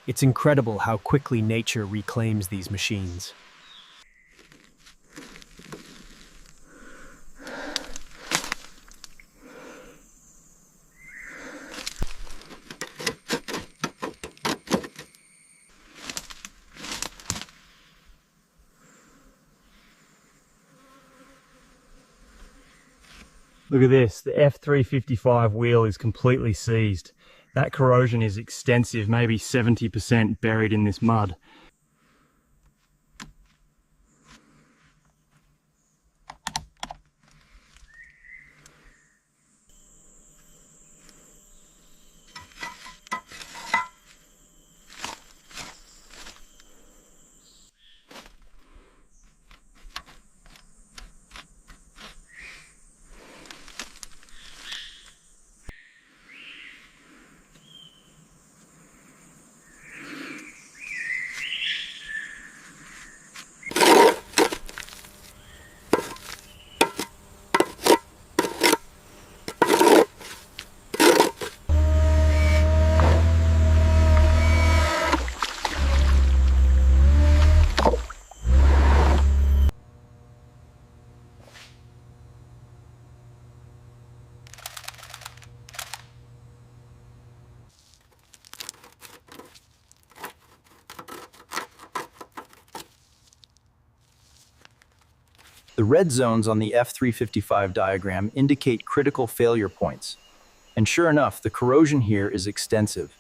It's incredible how quickly nature reclaims these machines. Look at this, the F355 wheel is completely seized. That corrosion is extensive, maybe 70% buried in this mud. The red zones on the F355 diagram indicate critical failure points. And sure enough, the corrosion here is extensive.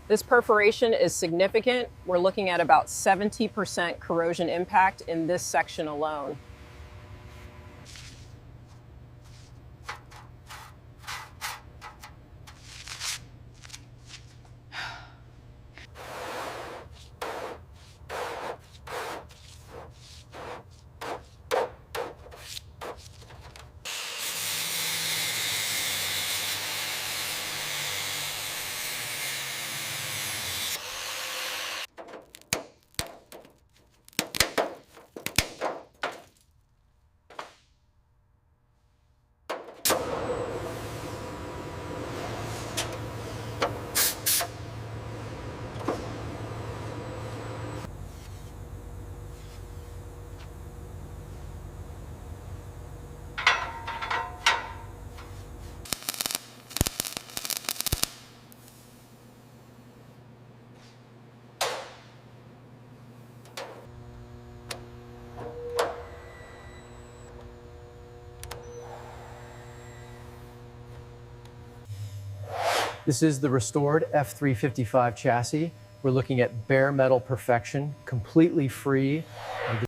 This perforation is significant. We're looking at about 70% corrosion impact in this section alone. This is the restored F355 chassis. We're looking at bare metal perfection, completely free of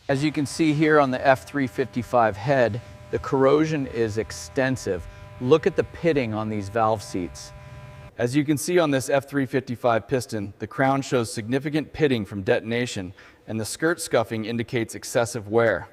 As you can see here on the F355 head, the corrosion is extensive. Look at the pitting on these valve seats. As you can see on this F355 piston, the crown shows significant pitting from detonation, and the skirt scuffing indicates excessive wear.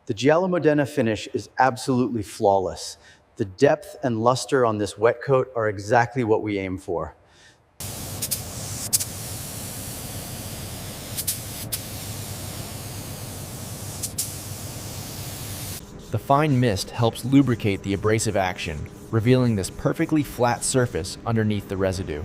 The Giallo Modena finish is absolutely flawless. The depth and luster on this wet coat are exactly what we aim for. The fine mist helps lubricate the abrasive action, revealing this perfectly flat surface underneath the residue.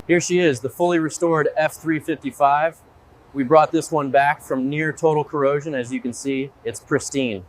Here she is, the fully restored F355. We brought this one back from near total corrosion. As you can see, it's pristine.